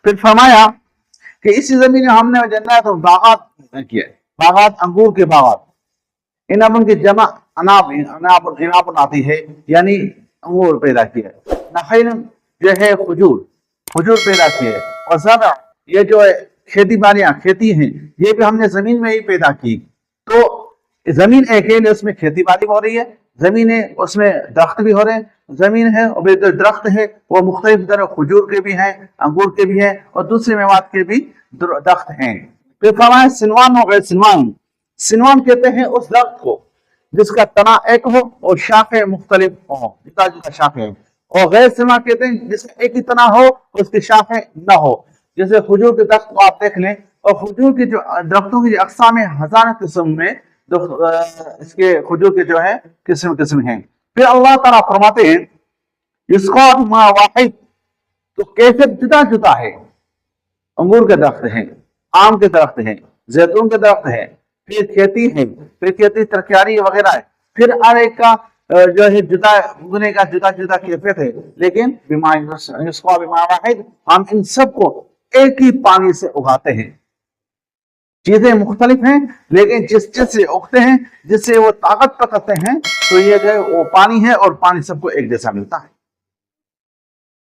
फिर फरमाया कि इसी जमीन में हमने जन्नत और बागात किए, बागात अंगूर के बागात, इनाबन की जमा अनाब इनाबन आती है, यानी अंगूर पैदा किए, नखैल जो है खजूर, खजूर पैदा किए, और ज़रअ ये जो है खेती बाड़ियाँ खेती हैं ये भी हमने जमीन में ही पैदा की। तो जमीन एक है, उसमें खेती बाड़ी हो रही है, जमीन है उसमें दरख्त भी हो रहे हैं, जमीन है और जो दरख्त है वो मुख्तलिफ तरह खजूर के भी हैं, अंगूर के भी हैं और दूसरे मेवात के भी दरख्त हैं। फिर फरमाया सिनवान हो गए, सिनवान, सिनवान कहते हैं उस दरख्त को जिसका तना एक हो और शाखें मुख्तलिफ हो, जुदा जुदा शाखें, और गैर सिनवान कहते हैं जिसका एक ही तना हो उसकी शाखें न हो। जैसे खजूर के दरख्त को आप देख लें, और खजूर के जो दरख्तों की अक़साम हज़ारों किस्म में इसके खजूर के जो है किस्म किस्म हैं। फिर अल्लाह ताला फरमाते हैं इसका वाहिद, तो कैसे जुदा जुदा है, अंगूर के दरख्त हैं, आम के दरख्त हैं, जैतून के दरख्त है, फिर खेती है, फिर खेती तरकारी वगैरह है, फिर हर एक का जो है जुदा उगने का जुदा जुदा कैफियत है, लेकिन इसका वाहिद, हम इन सबको एक ही पानी से उगाते हैं। चीजें मुख्तलिफ हैं लेकिन जिस चीज से उगते हैं, जिससे वो ताकत पकड़ते हैं, तो ये जो वो पानी है और पानी सबको एक जैसा मिलता है।